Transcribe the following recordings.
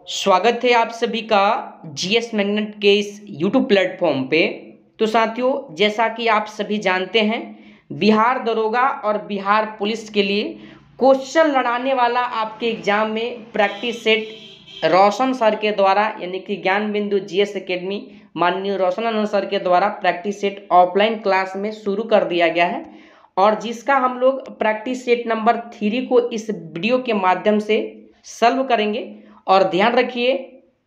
स्वागत है आप सभी का जीएस मैग्नेट के इस यूट्यूब प्लेटफॉर्म पे। तो साथियों, जैसा कि आप सभी जानते हैं, बिहार दरोगा और बिहार पुलिस के लिए क्वेश्चन लड़ाने वाला आपके एग्जाम में प्रैक्टिस सेट रोशन सर के द्वारा यानी कि ज्ञान बिंदु जीएस एकेडमी माननीय रोशन आनंद सर के द्वारा प्रैक्टिस सेट ऑफलाइन क्लास में शुरू कर दिया गया है और जिसका हम लोग प्रैक्टिस सेट नंबर 3 को इस वीडियो के माध्यम से सॉल्व करेंगे। और ध्यान रखिए,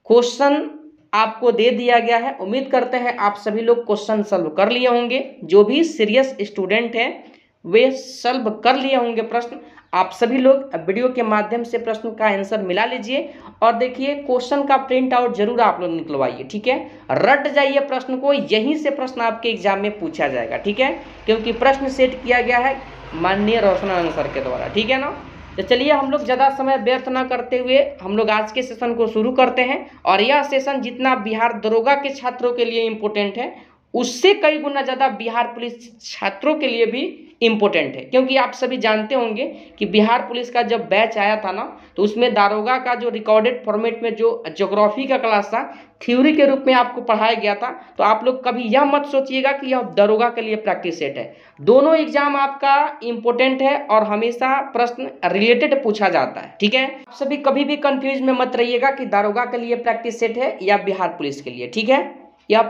क्वेश्चन आपको दे दिया गया है। उम्मीद करते हैं आप सभी लोग क्वेश्चन सॉल्व कर लिए होंगे। जो भी सीरियस स्टूडेंट हैं वे सॉल्व कर लिए होंगे प्रश्न। आप सभी लोग वीडियो के माध्यम से प्रश्न का आंसर मिला लीजिए और देखिए क्वेश्चन का प्रिंट आउट जरूर आप लोग निकलवाइए, ठीक है। रट जाइए प्रश्न को, यहीं से प्रश्न आपके एग्जाम में पूछा जाएगा, ठीक है, क्योंकि प्रश्न सेट किया गया है माननीय रोशन आनंद सर के द्वारा, ठीक है ना। तो चलिए हम लोग ज़्यादा समय व्यर्थ ना करते हुए हम लोग आज के सेशन को शुरू करते हैं। और यह सेशन जितना बिहार दरोगा के छात्रों के लिए इम्पोर्टेंट है, उससे कई गुना ज़्यादा बिहार पुलिस छात्रों के लिए भी इम्पोर्टेंट है, क्योंकि आप सभी जानते होंगे कि बिहार पुलिस का जब बैच आया था ना, तो उसमें दारोगा का जो रिकॉर्डेड फॉर्मेट में जो ज्योग्राफी का क्लास था, थ्योरी के रूप में आपको पढ़ाया गया था। तो आप लोग कभी यह मत सोचिएगा कि यह दरोगा के लिए प्रैक्टिस सेट है। दोनों एग्जाम आपका इम्पोर्टेंट है और हमेशा प्रश्न रिलेटेड पूछा जाता है, ठीक है। आप सभी कभी भी कंफ्यूज में मत रहिएगा कि दारोगा के लिए प्रैक्टिस सेट है या बिहार पुलिस के लिए, ठीक है। यह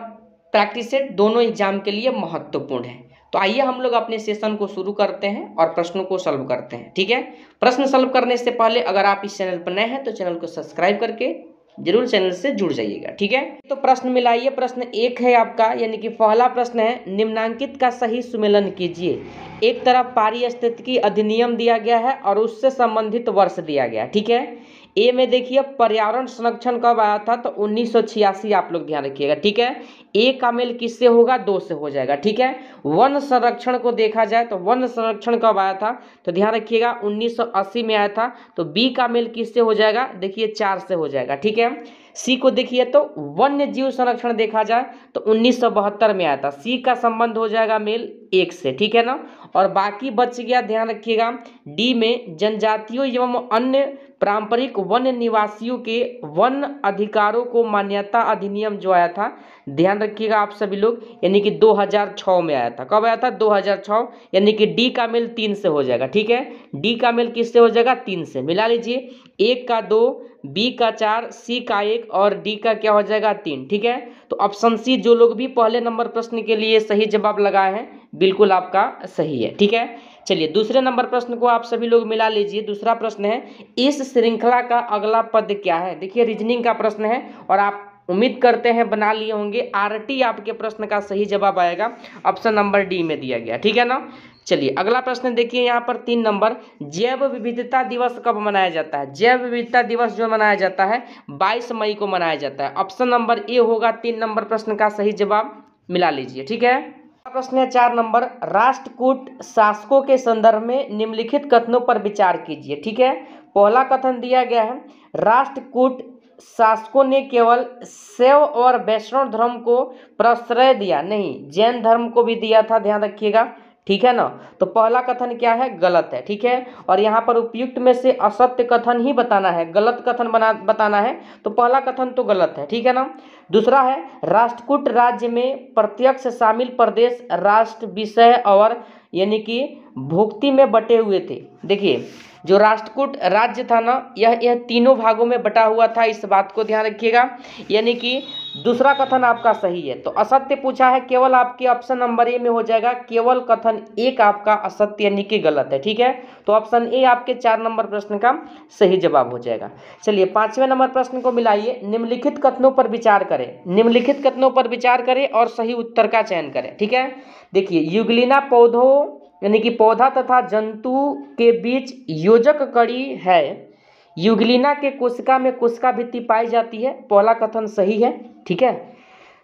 प्रैक्टिस सेट दोनों एग्जाम के लिए महत्वपूर्ण है। तो आइए हम लोग अपने सेशन को शुरू करते हैं और प्रश्नों को सॉल्व करते हैं, ठीक है। प्रश्न सॉल्व करने से पहले अगर आप इस चैनल पर नए हैं तो चैनल को सब्सक्राइब करके जरूर चैनल से जुड़ जाइएगा, ठीक है। तो प्रश्न मिलाइए। प्रश्न 1 है आपका, यानी कि पहला प्रश्न है, निम्नांकित का सही सुमेलन कीजिए। एक तरफ पारिस्थितिकी अधिनियम दिया गया है और उससे संबंधित वर्ष दिया गया, ठीक है। ए में देखिए पर्यावरण संरक्षण कब आया था, तो 1986 आप लोग ध्यान रखिएगा, ठीक है। ए का मेल किससे होगा, 2 से हो जाएगा, ठीक है। वन संरक्षण को देखा जाए तो वन संरक्षण कब आया था, तो ध्यान रखिएगा 1980 में आया था। तो बी का मेल किससे हो जाएगा, देखिए 4 से हो जाएगा, ठीक है। सी को देखिए तो वन्य जीव संरक्षण देखा जाए तो 1972 में आया था। सी का संबंध हो जाएगा मेल 1 से, ठीक है ना। और बाकी बच गया, ध्यान रखिएगा डी में जनजातियों एवं अन्य पारंपरिक वन निवासियों के वन अधिकारों को मान्यता अधिनियम जो आया था, ध्यान रखिएगा आप सभी लोग, यानी कि 2006 में आया था। कब आया था, 2006, यानी कि डी का मेल 3 से हो जाएगा, ठीक है। डी का मेल किससे हो जाएगा, 3 से। मिला लीजिए, 1 का 2, बी का 4, सी का 1 और डी का क्या हो जाएगा, 3, ठीक है। तो ऑप्शन सी, जो लोग भी पहले नंबर प्रश्न के लिए सही जवाब लगाए हैं, बिल्कुल आपका सही है, ठीक है। चलिए दूसरे नंबर प्रश्न को आप सभी लोग मिला लीजिए। दूसरा प्रश्न है, इस श्रृंखला का अगला पद क्या है। देखिए रीजनिंग का प्रश्न है और आप उम्मीद करते हैं बना लिए होंगे। आरटी आपके प्रश्न का सही जवाब आएगा, ऑप्शन नंबर डी में दिया गया, ठीक है ना। चलिए अगला प्रश्न देखिए यहाँ पर 3 नंबर, जैव विविधता दिवस कब मनाया जाता है। जैव विविधता दिवस जो मनाया जाता है 22 मई को मनाया जाता है। ऑप्शन नंबर ए होगा 3 नंबर प्रश्न का सही जवाब, मिला लीजिए, ठीक है। प्रश्न है 4 नंबर, राष्ट्रकूट शासकों के संदर्भ में निम्नलिखित कथनों पर विचार कीजिए, ठीक है। पहला कथन दिया गया है, राष्ट्रकूट शासकों ने केवल शैव और वैष्णव धर्म को प्रश्रय दिया, नहीं जैन धर्म को भी दिया था, ध्यान रखिएगा, ठीक है ना। तो पहला कथन क्या है, गलत है, ठीक है। और यहाँ पर उपयुक्त में से असत्य कथन ही बताना है, गलत कथन बताना है, तो पहला कथन तो गलत है, ठीक है ना। दूसरा है, राष्ट्रकूट राज्य में प्रत्यक्ष शामिल प्रदेश राष्ट्र विषय और यानी कि भुक्ति में बटे हुए थे। देखिए जो राष्ट्रकूट राज्य था ना, यह तीनों भागों में बटा हुआ था, इस बात को ध्यान रखिएगा, यानी कि दूसरा कथन आपका सही है। तो असत्य पूछा है, केवल आपके ऑप्शन नंबर ए में हो जाएगा, केवल कथन 1 आपका असत्य यानी कि गलत है, ठीक है। तो ऑप्शन ए आपके 4 नंबर प्रश्न का सही जवाब हो जाएगा। चलिए 5वें नंबर प्रश्न को मिलाइए, निम्नलिखित कथनों पर विचार करें। निम्नलिखित कथनों पर विचार करें और सही उत्तर का चयन करें, ठीक है। देखिए यूग्लिना पौधों यानी कि पौधा तथा जंतु के बीच योजक कड़ी है। यूग्लिना के कोशिका में कोशिका भित्ति पाई जाती है, पहला कथन सही है, ठीक है।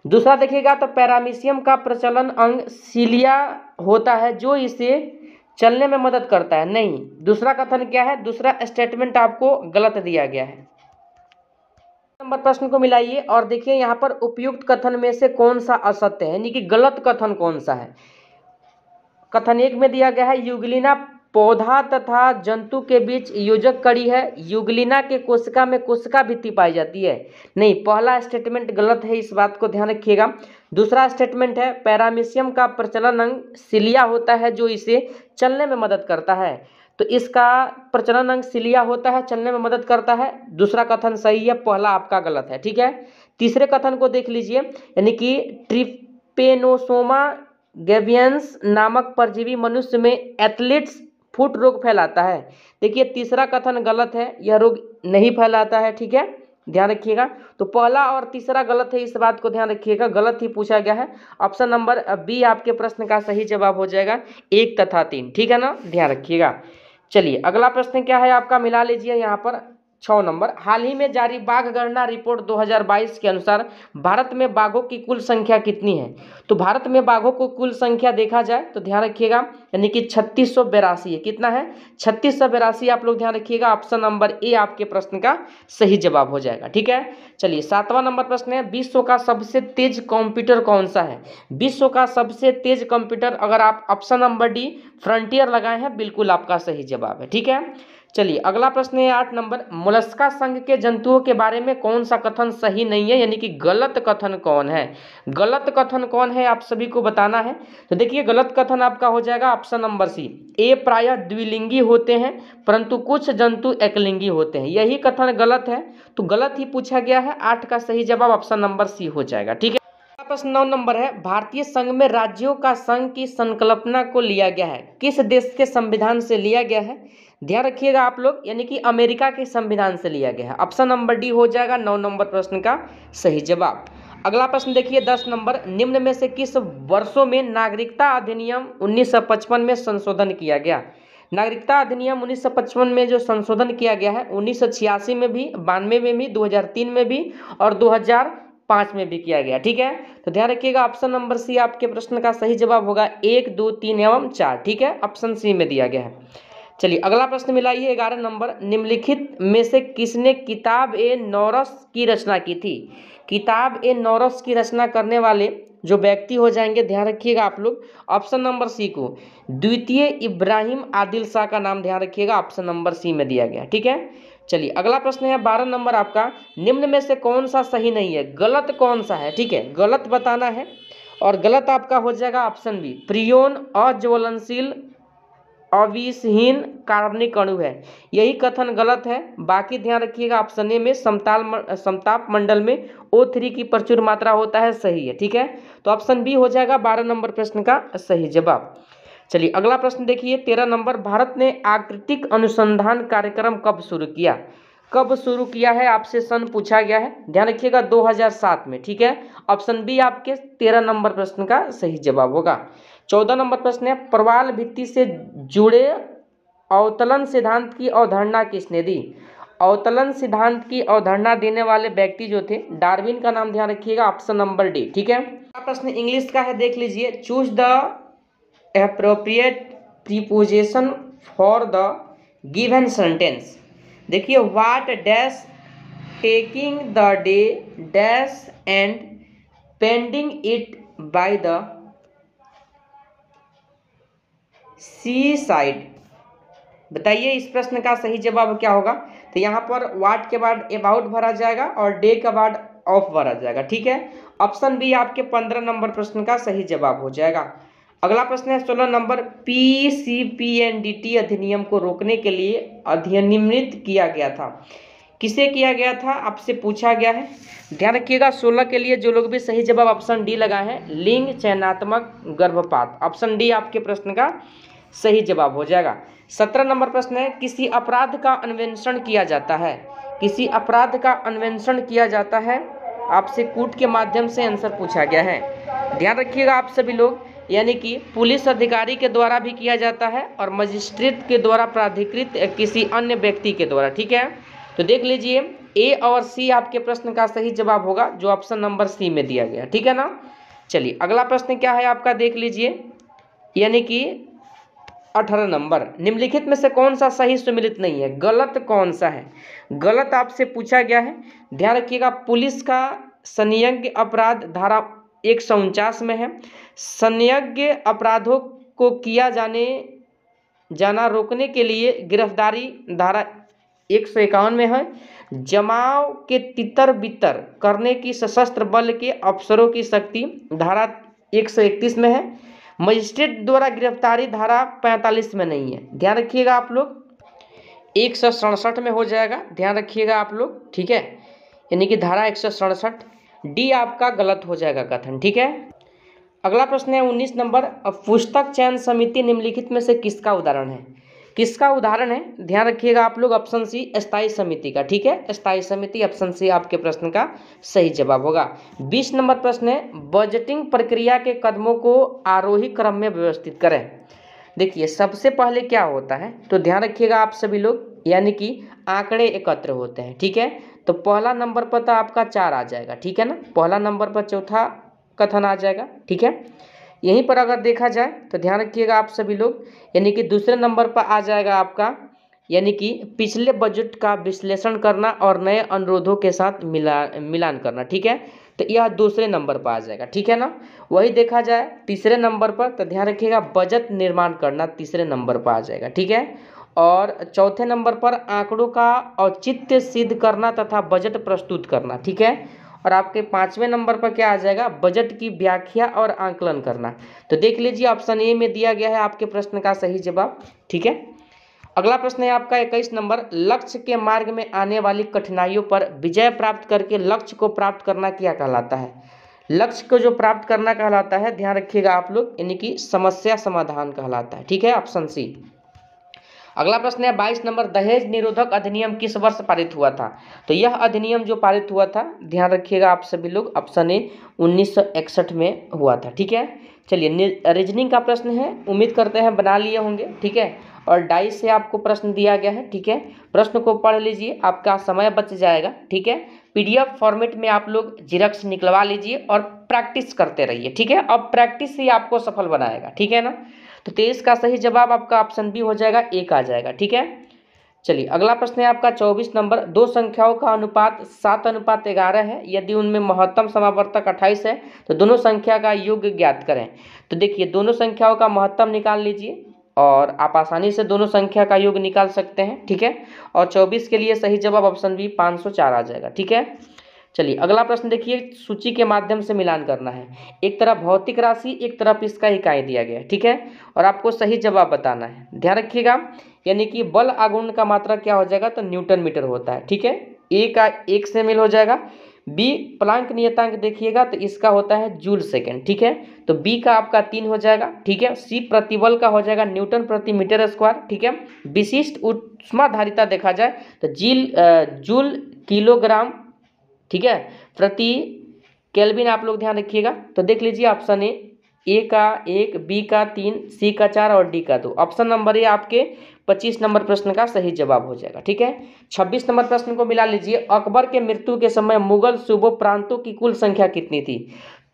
दूसरा देखिएगा तो पैरामीशियम का प्रचलन अंग सीलिया होता है जो इसे चलने में मदद करता है, नहीं। दूसरा कथन क्या है, दूसरा स्टेटमेंट आपको गलत दिया गया है। नंबर प्रश्न को मिलाइए और देखिए यहाँ पर उपयुक्त कथन में से कौन सा असत्य है, यानी कि गलत कथन कौन सा है। कथन 1 में दिया गया है, यूग्लिना पौधा तथा जंतु के बीच योजक कड़ी है। युगलिना के कोशिका में कोशिका भित्ति पाई जाती है। नहीं, पहला स्टेटमेंट गलत है, इस बात को ध्यान रखिएगा। दूसरा स्टेटमेंट है पैरामीशियम का प्रचलन अंग सिलिया होता है जो इसे चलने में मदद करता है। तो इसका प्रचलन अंग सिलिया होता है, चलने में मदद करता है। दूसरा कथन सही है, पहला आपका गलत है। ठीक है, तीसरे कथन को देख लीजिए, यानी कि ट्रिपेनोसोमा गैवियंस नामक परजीवी मनुष्य में एथलीट्स फुट रोग फैलाता है। देखिए तीसरा कथन गलत है, यह रोग नहीं फैलाता है। ठीक है, ध्यान रखिएगा। तो पहला और तीसरा गलत है, इस बात को ध्यान रखिएगा, गलत ही पूछा गया है। ऑप्शन नंबर बी आपके प्रश्न का सही जवाब हो जाएगा, 1 तथा 3। ठीक है ना, ध्यान रखिएगा। चलिए अगला प्रश्न क्या है आपका, मिला लीजिए यहाँ पर 6 नंबर। हाल ही में जारी बाघ गणना रिपोर्ट 2022 के अनुसार भारत में बाघों की कुल संख्या कितनी है? तो भारत में बाघों को कुल संख्या देखा जाए तो ध्यान रखिएगा, यानी कि 3682 है। कितना है? 3682 आप लोग ध्यान रखिएगा। ऑप्शन नंबर ए आपके प्रश्न का सही जवाब हो जाएगा। ठीक है, चलिए 7वां नंबर प्रश्न है, विश्व का सबसे तेज कंप्यूटर कौन सा है? विश्व का सबसे तेज कंप्यूटर, अगर आप ऑप्शन नंबर डी फ्रंटियर लगाए हैं, बिल्कुल आपका सही जवाब है। ठीक है, चलिए अगला प्रश्न है 8 नंबर, मोलस्का संघ के जंतुओं के बारे में कौन सा कथन सही नहीं है, यानी कि गलत कथन कौन है? गलत कथन कौन है आप सभी को बताना है। तो देखिए गलत कथन आपका हो जाएगा ऑप्शन नंबर सी, ए प्रायः द्विलिंगी होते हैं परंतु कुछ जंतु एकलिंगी होते हैं, यही कथन गलत है। तो गलत ही पूछा गया है, 8 का सही जवाब ऑप्शन नंबर सी हो जाएगा। ठीक है, प्रश्न 9 नंबर है, भारतीय संघ में राज्यों का संघ की संकल्पना को लिया गया है, किस देश के संविधान से लिया गया है? ध्यान रखिएगा आप लोग, यानी कि अमेरिका के संविधान से लिया गया है। ऑप्शन नंबर डी हो जाएगा 9 नंबर प्रश्न का सही जवाब। अगला प्रश्न देखिए 10 नंबर, निम्न में से किस वर्षों में नागरिकता अधिनियम 1955 में संशोधन किया गया? नागरिकता अधिनियम 1955 में जो संशोधन किया गया है 1986 में भी, 92 में भी, 2003 में भी और 2005 में भी किया गया। ठीक है, तो ध्यान रखिएगा ऑप्शन नंबर सी आपके प्रश्न का सही जवाब होगा, 1, 2, 3 एवं 4। ठीक है, ऑप्शन सी में दिया गया है। चलिए अगला प्रश्न मिलाइए 11 नंबर, निम्नलिखित में से किसने किताब ए नौरस की रचना की थी? किताब ए नौरस की रचना करने वाले जो व्यक्ति हो जाएंगे, ध्यान रखिएगा आप लोग, ऑप्शन नंबर सी को द्वितीय इब्राहिम आदिल शाह का नाम ध्यान रखिएगा, ऑप्शन नंबर सी में दिया गया। ठीक है, चलिए अगला प्रश्न है 12 नंबर आपका, निम्न में से कौन सा सही नहीं है, गलत कौन सा है? ठीक है, गलत बताना है और गलत आपका हो जाएगा ऑप्शन बी, प्रियोन अज्वलनशील अविषहीन कार्बनिक अणु है, यही कथन गलत है। बाकी ध्यान रखिएगा ऑप्शन ए में समताप मंडल में O3 की प्रचुर मात्रा होता है, सही है। ठीक है, तो ऑप्शन बी हो जाएगा 12 नंबर प्रश्न का सही जवाब। चलिए अगला प्रश्न देखिए 13 नंबर, भारत ने आकृतिक अनुसंधान कार्यक्रम कब शुरू किया? कब शुरू किया है आपसे सन पूछा गया है, ध्यान रखिएगा 2007 में। ठीक है, ऑप्शन बी आपके 13 नंबर प्रश्न का सही जवाब होगा। 14 नंबर प्रश्न है, प्रवाल भित्ति से जुड़े अवतलन सिद्धांत की अवधारणा किसने दी? अवतलन सिद्धांत की अवधारणा देने वाले व्यक्ति जो थे डार्विन का नाम ध्यान रखिएगा, ऑप्शन नंबर डी। ठीक है, प्रश्न इंग्लिश का है, देख लीजिए, choose the appropriate preposition for the given sentence. देखिए what dash taking the day dash and pending it by the sea side, बताइए इस प्रश्न का सही जवाब क्या होगा? तो यहाँ पर व्हाट के बाद अबाउट भरा जाएगा और डे के बाद ऑफ भरा जाएगा। ठीक है, ऑप्शन बी आपके 15 नंबर प्रश्न का सही जवाब हो जाएगा। अगला प्रश्न है 16 नंबर, PCPNDT अधिनियम को रोकने के लिए अधिनियमित किया गया था, किसे किया गया था आपसे पूछा गया है। ध्यान रखिएगा 16 के लिए जो लोग भी सही जवाब ऑप्शन डी लगाए हैं, लिंग चयनात्मक गर्भपात, ऑप्शन डी आपके प्रश्न का सही जवाब हो जाएगा। 17 नंबर प्रश्न है, किसी अपराध का अन्वेषण किया जाता है, किसी अपराध का अन्वेषण किया जाता है, आपसे कूट के माध्यम से आंसर पूछा गया है। ध्यान रखिएगा आप सभी लोग, यानी कि पुलिस अधिकारी के द्वारा भी किया जाता है और मजिस्ट्रेट के द्वारा प्राधिकृत किसी अन्य व्यक्ति के द्वारा। ठीक है, तो देख लीजिए ए और सी आपके प्रश्न का सही जवाब होगा जो ऑप्शन नंबर सी में दिया गया। ठीक है ना, चलिए अगला प्रश्न क्या है आपका, देख लीजिए, यानी कि 18 नंबर, निम्नलिखित में से कौन सा सही सुमिलित नहीं है, गलत कौन सा है? गलत आपसे पूछा गया है, ध्यान रखिएगा, पुलिस का संज्ञेय अपराध धारा 149 में है, संज्ञेय अपराधों को किया जाने जाना रोकने के लिए गिरफ्तारी धारा 151 में है। जमाव के तितर बितर करने की सशस्त्र बल के अफसरों की शक्ति धारा 131 में है। मजिस्ट्रेट द्वारा गिरफ्तारी धारा 45 में नहीं है, ध्यान रखिएगा आप लोग। 167 में हो जाएगा, ध्यान रखिएगा आप लोग, ठीक है, यानी कि धारा 167। डी आपका गलत हो जाएगा कथन, ठीक है। अगला प्रश्न है 19 नंबर। पुस्तक चयन समिति निम्नलिखित में से किसका उदाहरण है? किसका उदाहरण है? ध्यान रखिएगा आप लोग, ऑप्शन सी स्थायी समिति का, ठीक है, स्थायी समिति, ऑप्शन सी आपके प्रश्न का सही जवाब होगा। 20 नंबर प्रश्न है बजटिंग प्रक्रिया के कदमों को आरोही क्रम में व्यवस्थित करें। देखिए सबसे पहले क्या होता है, तो ध्यान रखिएगा आप सभी लोग, यानी कि आंकड़े एकत्र होते हैं, ठीक है। तो पहला नंबर पर तो आपका 4 आ जाएगा, ठीक है ना, पहला नंबर पर चौथा कथन आ जाएगा, ठीक है। यहीं पर अगर देखा जाए तो ध्यान रखिएगा आप सभी लोग, यानी कि दूसरे नंबर पर आ जाएगा आपका, यानी कि पिछले बजट का विश्लेषण करना और नए अनुरोधों के साथ मिलान करना, ठीक है। तो यह दूसरे नंबर पर आ जाएगा, ठीक है ना। वही देखा जाए तीसरे नंबर पर, तो ध्यान रखिएगा बजट निर्माण करना तीसरे नंबर पर आ जाएगा, ठीक है। और चौथे नंबर पर आंकड़ों का औचित्य सिद्ध करना तथा बजट प्रस्तुत करना, ठीक है। और आपके 5वें नंबर पर क्या आ जाएगा? बजट की व्याख्या और आंकलन करना। तो देख लीजिए ऑप्शन ए में दिया गया है आपके प्रश्न का सही जवाब, ठीक है। अगला प्रश्न है आपका 21 नंबर। लक्ष्य के मार्ग में आने वाली कठिनाइयों पर विजय प्राप्त करके लक्ष्य को प्राप्त करना क्या कहलाता है? लक्ष्य को जो प्राप्त करना कहलाता है, ध्यान रखिएगा आप लोग, यानी कि समस्या समाधान कहलाता है, ठीक है, ऑप्शन सी। अगला प्रश्न है 22 नंबर। दहेज निरोधक अधिनियम किस वर्ष पारित हुआ था? तो यह अधिनियम जो पारित हुआ था, ध्यान रखिएगा आप सभी लोग, ऑप्शन ए 1961 में हुआ था, ठीक है। चलिए रीजनिंग का प्रश्न है, उम्मीद करते हैं बना लिए होंगे, ठीक है। और डाइस से आपको प्रश्न दिया गया है, ठीक है। प्रश्न को पढ़ लीजिए, आपका समय बच जाएगा, ठीक है। PDF फॉर्मेट में आप लोग जिरक्स निकलवा लीजिए और प्रैक्टिस करते रहिए, ठीक है। अब प्रैक्टिस ही आपको सफल बनाएगा, ठीक है ना। तो 23 का सही जवाब आपका ऑप्शन बी हो जाएगा, 1 आ जाएगा, ठीक है। चलिए अगला प्रश्न है आपका 24 नंबर। दो संख्याओं का अनुपात 7:11 है। यदि उनमें महत्तम समावर्तक 28 है तो दोनों संख्या का योग ज्ञात करें। तो देखिए दोनों संख्याओं का महत्तम निकाल लीजिए और आप आसानी से दोनों संख्या का योग निकाल सकते हैं, ठीक है। और 24 के लिए सही जवाब ऑप्शन बी 504 आ जाएगा, ठीक है। चलिए अगला प्रश्न देखिए, सूची के माध्यम से मिलान करना है। एक तरफ भौतिक राशि, एक तरफ इसका इकाई दिया गया है, ठीक है। और आपको सही जवाब बताना है, ध्यान रखिएगा। यानी कि बल आघूर्ण का मात्रक क्या हो जाएगा? तो न्यूटन मीटर होता है, ठीक है। ए का 1 से मिल हो जाएगा। बी प्लांक नियतांक देखिएगा तो इसका होता है जूल सेकेंड, ठीक है। तो बी का आपका 3 हो जाएगा, ठीक है। सी प्रतिबल का हो जाएगा न्यूटन प्रति मीटर स्क्वायर, ठीक है। विशिष्ट ऊष्माधारिता देखा जाए तो जूल किलोग्राम, ठीक है, प्रति केल्विन आप लोग ध्यान रखिएगा। तो देख लीजिए ऑप्शन ए का 1, बी का 3, सी का 4 और डी का 2। ऑप्शन नंबर ए आपके 25 नंबर प्रश्न का सही जवाब हो जाएगा, ठीक है। 26 नंबर प्रश्न को मिला लीजिए। अकबर के मृत्यु के समय मुगल सूबों प्रांतों की कुल संख्या कितनी थी?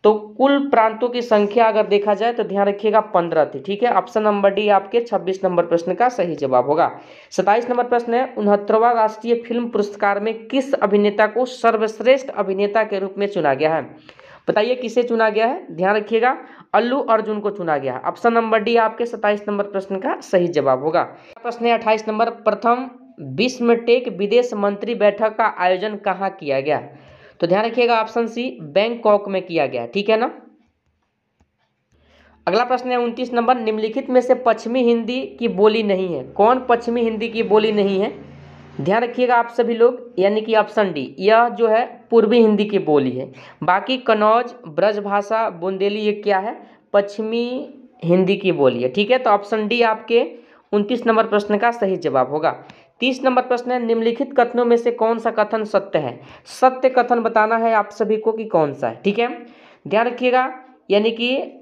तो कुल प्रांतों की संख्या अगर देखा जाए तो ध्यान रखिएगा 15 थी, ठीक है। ऑप्शन नंबर डी आपके 26 नंबर प्रश्न का सही जवाब होगा। 27 नंबर प्रश्न है 69वां राष्ट्रीय फिल्म पुरस्कार में किस अभिनेता को सर्वश्रेष्ठ अभिनेता के रूप में चुना गया है? बताइए किसे चुना गया है? ध्यान रखिएगा अल्लू अर्जुन को चुना गया है। ऑप्शन नंबर डी आपके 27 नंबर प्रश्न का सही जवाब होगा। प्रश्न है 28 नंबर। प्रथम बिस्मटेक विदेश मंत्री बैठक का आयोजन कहाँ किया गया? तो ध्यान रखिएगा ऑप्शन सी बैंकॉक में किया गया, ठीक है ना। अगला प्रश्न है 29 नंबर। निम्नलिखित में से पश्चिमी हिंदी की बोली नहीं है। कौन पश्चिमी हिंदी की बोली नहीं है? ध्यान रखिएगा आप सभी लोग, यानी कि ऑप्शन डी, यह जो है पूर्वी हिंदी की बोली है। बाकी कन्नौज, ब्रजभाषा, बुंदेली ये क्या है? पश्चिमी हिंदी की बोली है, ठीक है। तो ऑप्शन डी आपके 29 नंबर प्रश्न का सही जवाब होगा। 30 नंबर प्रश्न है निम्नलिखित कथनों में से कौन सा कथन सत्य है? सत्य कथन बताना है आप सभी को कि कौन सा है, ठीक है। ध्यान रखिएगा, यानी कि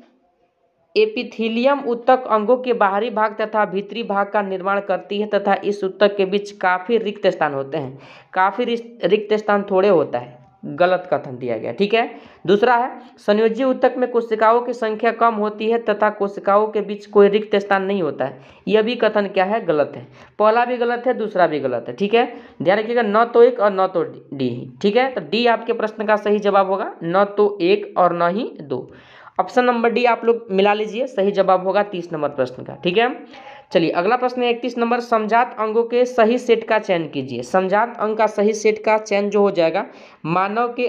एपिथीलियम ऊतक अंगों के बाहरी भाग तथा भीतरी भाग का निर्माण करती है तथा इस ऊतक के बीच काफी रिक्त स्थान होते हैं। काफी रिक्त स्थान थोड़े होता है, गलत कथन दिया गया, ठीक है। दूसरा है संयोजी ऊतक में कोशिकाओं की संख्या कम होती है तथा कोशिकाओं के बीच कोई रिक्त स्थान नहीं होता है। यह भी कथन क्या है? गलत है। पहला भी गलत है, दूसरा भी गलत है, ठीक है। ध्यान रखिएगा न तो 1 और न तो डी, ठीक है। तो डी आपके प्रश्न का सही जवाब होगा, न तो 1 और न ही 2। ऑप्शन नंबर डी आप लोग मिला लीजिए, सही जवाब होगा 30 नंबर प्रश्न का, ठीक है। चलिए अगला प्रश्न है 31 नंबर, समजात अंगों के सही सेट का चयन कीजिए। समजात अंग का सही सेट का चयन जो हो जाएगा, मानव के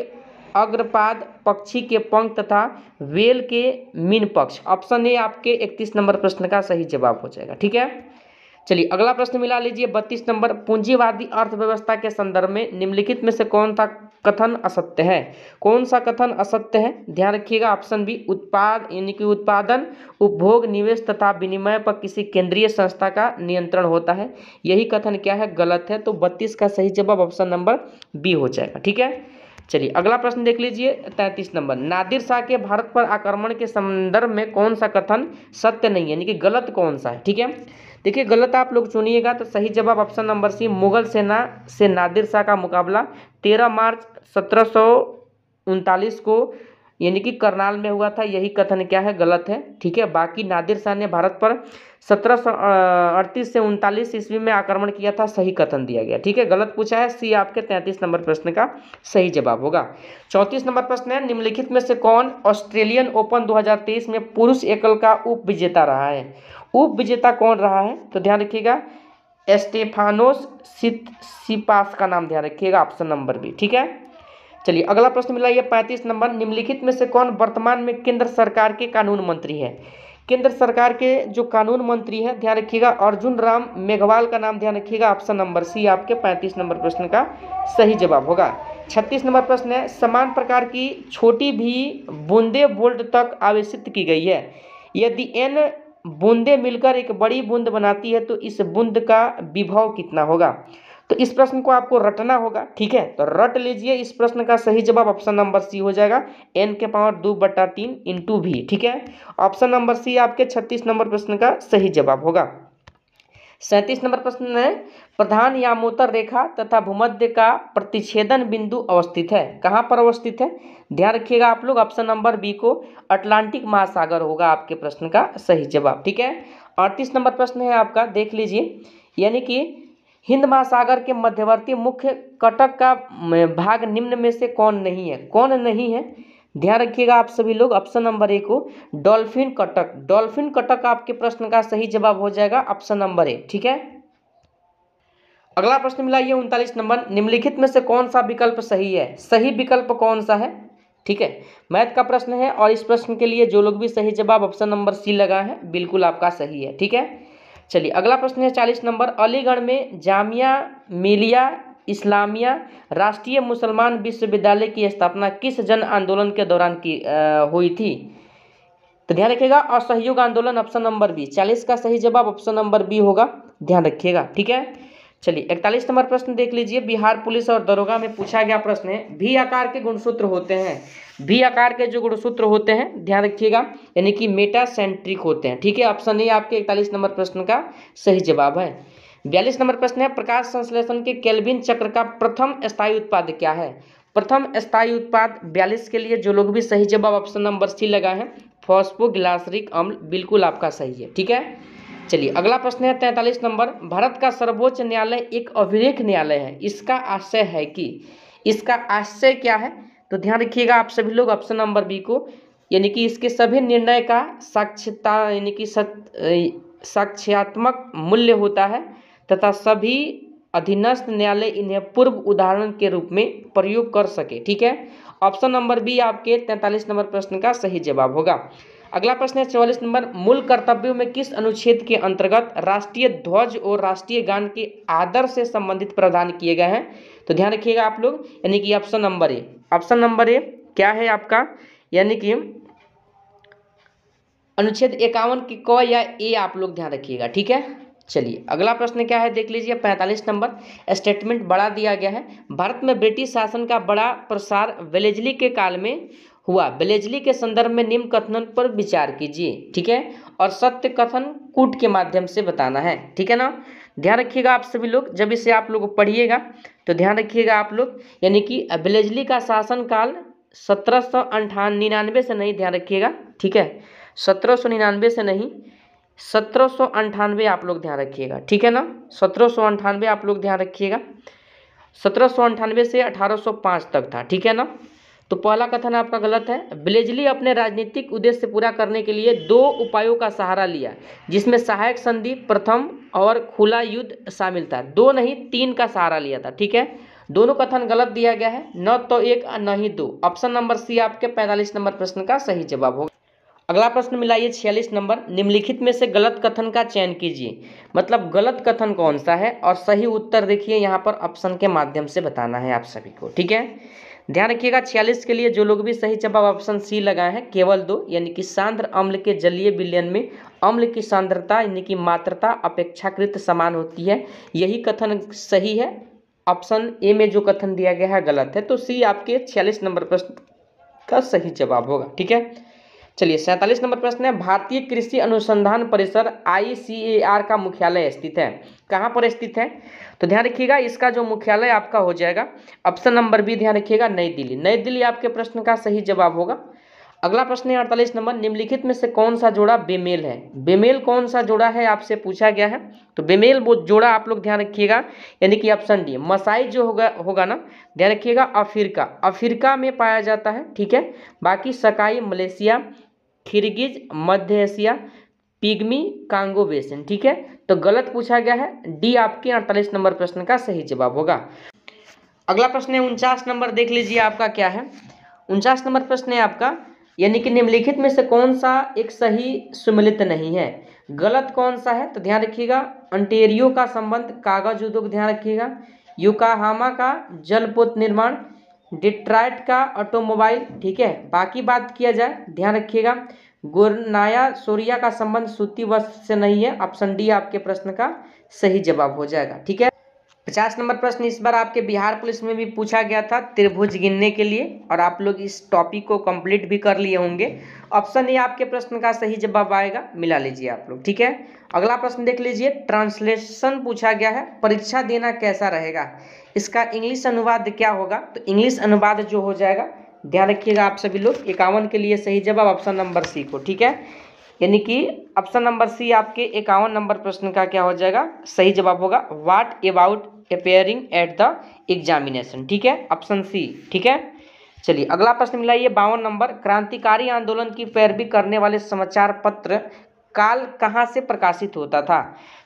अग्रपाद, पक्षी के पंख तथा वेल के मीन पक्ष। ऑप्शन ए आपके 31 नंबर प्रश्न का सही जवाब हो जाएगा। ठीक है, चलिए अगला प्रश्न मिला लीजिए 32 नंबर, पूंजीवादी अर्थव्यवस्था के संदर्भ में निम्नलिखित में से कौन सा कथन असत्य है? कौन सा कथन असत्य है? ध्यान रखिएगा, ऑप्शन बी, उत्पाद यानी कि उत्पादन, उपभोग, निवेश तथा विनिमय पर किसी केंद्रीय संस्था का नियंत्रण होता है। यही कथन क्या है? गलत है। तो 32 का सही जवाब ऑप्शन नंबर बी हो जाएगा। ठीक है, चलिए अगला प्रश्न देख लीजिए 33 नंबर, नादिर शाह के भारत पर आक्रमण के संदर्भ में कौन सा कथन सत्य नहीं है, यानी कि गलत कौन सा है? ठीक है, देखिए गलत आप लोग चुनिएगा। तो सही जवाब ऑप्शन नंबर सी, मुगल सेना से नादिर शाह का मुकाबला 13 मार्च 1739 को यानी कि करनाल में हुआ था। यही कथन क्या है? गलत है। ठीक है, बाकी नादिर शाह ने भारत पर 1738 से 39 ईस्वी में आक्रमण किया था, सही कथन दिया गया। ठीक है, गलत पूछा है, सी आपके 33 नंबर प्रश्न का सही जवाब होगा। 34 नंबर प्रश्न है, निम्नलिखित में से कौन ऑस्ट्रेलियन ओपन 2023 में पुरुष एकल का उप विजेता रहा है? उप विजेता कौन रहा है? तो ध्यान रखिएगा, स्टेफानोस सिपास का नाम ध्यान रखिएगा, ऑप्शन नंबर बी। ठीक है, चलिए अगला प्रश्न मिला ये 35 नंबर, निम्नलिखित में से कौन वर्तमान में केंद्र सरकार के कानून मंत्री है? केंद्र सरकार के जो कानून मंत्री है, ध्यान रखिएगा, अर्जुन राम मेघवाल का नाम ध्यान रखिएगा, ऑप्शन नंबर सी आपके 35 नंबर प्रश्न का सही जवाब होगा। 36 नंबर प्रश्न है, समान प्रकार की छोटी भी बूंदे वोल्ट तक आवेशित की गई है। यदि n बूंदे मिलकर एक बड़ी बूंद बनाती है तो इस बूंद का विभव कितना होगा? तो इस प्रश्न को आपको रटना होगा। ठीक है, तो रट लीजिए, इस प्रश्न का सही जवाब ऑप्शन नंबर सी हो जाएगा, n के पावर 2/3 इंटू भी। ठीक है, ऑप्शन नंबर सी आपके 36 नंबर प्रश्न का सही जवाब होगा। 37 नंबर प्रश्न है, प्रधान यामोत्तर रेखा तथा भूमध्य का प्रतिच्छेदन बिंदु अवस्थित है। कहाँ पर अवस्थित है? ध्यान रखिएगा आप लोग, ऑप्शन नंबर बी को अटलांटिक महासागर होगा आपके प्रश्न का सही जवाब। ठीक है, 38 नंबर प्रश्न है आपका, देख लीजिए, यानी कि हिंद महासागर के मध्यवर्ती मुख्य कटक का भाग निम्न में से कौन नहीं है? कौन नहीं है? ध्यान रखिएगा आप सभी लोग, ऑप्शन नंबर ए को डॉल्फिन कटक। डॉल्फिन कटक आपके प्रश्न का सही जवाब हो जाएगा, ऑप्शन नंबर ए। ठीक है, अगला प्रश्न मिला ये 39 नंबर, निम्नलिखित में से कौन सा विकल्प सही है? सही विकल्प कौन सा है? ठीक है, मैथ का प्रश्न है और इस प्रश्न के लिए जो लोग भी सही जवाब ऑप्शन नंबर सी लगा है, बिल्कुल आपका सही है। ठीक है, चलिए अगला प्रश्न है 40 नंबर, अलीगढ़ में जामिया मिलिया इस्लामिया राष्ट्रीय मुसलमान विश्वविद्यालय की स्थापना किस जन आंदोलन के दौरान हुई थी? तो ध्यान रखिएगा, असहयोग आंदोलन, ऑप्शन नंबर बी। 40 का सही जवाब ऑप्शन नंबर बी होगा, ध्यान रखिएगा। ठीक है, चलिए 41 नंबर प्रश्न देख लीजिए, बिहार पुलिस और दरोगा में पूछा गया प्रश्न है, भी आकार के गुणसूत्र होते हैं। भी आकार के जो गुणसूत्र होते हैं, ध्यान रखिएगा, यानी कि मेटासेंट्रिक होते हैं। ठीक है, ऑप्शन ए आपके 41 नंबर प्रश्न का सही जवाब है। 42 नंबर प्रश्न है, प्रकाश संश्लेषण के केल्विन चक्र का प्रथम स्थायी उत्पाद क्या है? प्रथम स्थायी उत्पाद 42 के लिए जो लोग भी सही जवाब ऑप्शन नंबर सी लगा है, फॉस्फोग्लिसरिक अम्ल, बिल्कुल आपका सही है। ठीक है, चलिए अगला प्रश्न है 43 नंबर, भारत का सर्वोच्च न्यायालय एक अभिलेख न्यायालय है, इसका आशय है कि, इसका आशय क्या है? तो ध्यान रखिएगा आप सभी लोग, ऑप्शन नंबर बी को, यानी कि इसके सभी निर्णय का साक्ष्यता यानी कि साक्ष्यात्मक मूल्य होता है तथा सभी अधीनस्थ न्यायालय इन्हें पूर्व उदाहरण के रूप में प्रयोग कर सके। ठीक है, ऑप्शन नंबर बी आपके 43 नंबर प्रश्न का सही जवाब होगा। अगला प्रश्न है 44 नंबर, मूल कर्तव्यों में किस अनुच्छेद के अंतर्गत राष्ट्रीय ध्वज और राष्ट्रीय गान के आदर से संबंधित प्रावधान किए गए हैं? तो ध्यान रखिएगा आप लोग, यानी कि option number A. Option number A क्या है आपका? यानी कि अनुच्छेद 51 की क या ए आप लोग ध्यान रखिएगा। ठीक है, चलिए अगला प्रश्न क्या है देख लीजिए 45 नंबर, स्टेटमेंट बड़ा दिया गया है, भारत में ब्रिटिश शासन का बड़ा प्रसार वेलेजली के काल में हुआ, वेलेजली के संदर्भ में निम्न कथन पर विचार कीजिए। ठीक है, और सत्य कथन कूट के माध्यम से बताना है। ठीक है ना, ध्यान रखिएगा आप सभी लोग, जब इसे आप लोग पढ़िएगा तो ध्यान रखिएगा आप लोग, यानी कि वेलेजली का शासनकाल 1799 से नहीं, ध्यान रखिएगा। ठीक है, 1799 से नहीं, 1798 आप लोग ध्यान रखिएगा। ठीक है ना, 1798 आप लोग ध्यान रखिएगा, 1798 से 1805 तक था। ठीक है ना, तो पहला कथन आपका गलत है। ब्लेजली अपने राजनीतिक उद्देश्य पूरा करने के लिए 2 उपायों का सहारा लिया, जिसमें सहायक संधि प्रथम और खुला युद्ध शामिल था। 2 नहीं 3 का सहारा लिया था, ठीक है। दोनों कथन गलत दिया गया है, न तो 1 न ही 2। ऑप्शन नंबर सी आपके 45 नंबर प्रश्न का सही जवाब होगा। अगला प्रश्न मिलाइए 46 नंबर। निम्नलिखित में से गलत कथन का चयन कीजिए। मतलब गलत कथन कौन सा है और सही उत्तर देखिए यहाँ पर ऑप्शन के माध्यम से बताना है आप सभी को, ठीक है। ध्यान रखिएगा 46 के लिए जो लोग भी सही जवाब ऑप्शन सी लगाए हैं केवल 2, यानी कि सांद्र अम्ल के जलीय विलयन में अम्ल की सांद्रता यानी कि मात्रता अपेक्षाकृत समान होती है, यही कथन सही है। ऑप्शन ए में जो कथन दिया गया है गलत है, तो सी आपके 46 नंबर प्रश्न का सही जवाब होगा, ठीक है। चलिए 47 नंबर प्रश्न है। भारतीय कृषि अनुसंधान परिषद ICAR का मुख्यालय स्थित है, कहाँ पर स्थित है? तो ध्यान रखिएगा इसका जो मुख्यालय आपका हो जाएगा ऑप्शन नंबर बी, ध्यान रखिएगा नई दिल्ली। नई दिल्ली आपके प्रश्न का सही जवाब होगा। अगला प्रश्न है 48 नंबर। निम्नलिखित में से कौन सा जोड़ा बेमेल है? बेमेल कौन सा जोड़ा है आपसे पूछा गया है। तो बेमेल वो जोड़ा आप लोग ध्यान रखिएगा, यानी कि ऑप्शन डी मसाई जो होगा ना, ध्यान रखिएगा अफ्रीका में पाया जाता है, ठीक है। बाकी सकाई मलेशिया, किर्गिज मध्य एशिया, पिग्मी कांगो बेसिन, ठीक है। तो गलत पूछा गया है, डी आपके 48 नंबर प्रश्न का सही जवाब होगा। अगला प्रश्न है 49 नंबर, देख लीजिए आपका क्या है। 49 नंबर प्रश्न है आपका, यानी कि निम्नलिखित में से कौन सा एक सही सुमेलित नहीं है? गलत कौन सा है? तो ध्यान रखिएगा ओंटारियो का संबंध कागज उद्योग, ध्यान रखिएगा योकोहामा का जलपोत निर्माण, डिट्रॉइट का ऑटोमोबाइल, ठीक है। बाकी बात किया जाए ध्यान रखिएगा गोरनाया सोरिया का संबंध सूती वस्त्र से नहीं है। ऑप्शन डी आपके प्रश्न का सही जवाब हो जाएगा, ठीक है। 50 नंबर प्रश्न इस बार आपके बिहार पुलिस में भी पूछा गया था त्रिभुज गिनने के लिए, और आप लोग इस टॉपिक को कंप्लीट भी कर लिए होंगे। ऑप्शन ए आपके प्रश्न का सही जवाब आएगा, मिला लीजिए आप लोग, ठीक है। अगला प्रश्न देख लीजिए, ट्रांसलेशन पूछा गया है, परीक्षा देना कैसा रहेगा? इसका इंग्लिश अनुवाद क्या होगा? तो इंग्लिश अनुवाद जो हो जाएगा, ध्यान रखिएगा आप सभी लोग 51 के लिए सही जवाब ऑप्शन नंबर सी को, ठीक है। यानी कि ऑप्शन नंबर सी आपके 51 नंबर प्रश्न का क्या हो जाएगा, सही जवाब होगा what about appearing at the examination, ठीक है, ऑप्शन सी, ठीक है। चलिए अगला प्रश्न मिलाइए 52 नंबर। क्रांतिकारी आंदोलन की पैरवी करने वाले समाचार पत्र काल कहाँ से प्रकाशित होता था?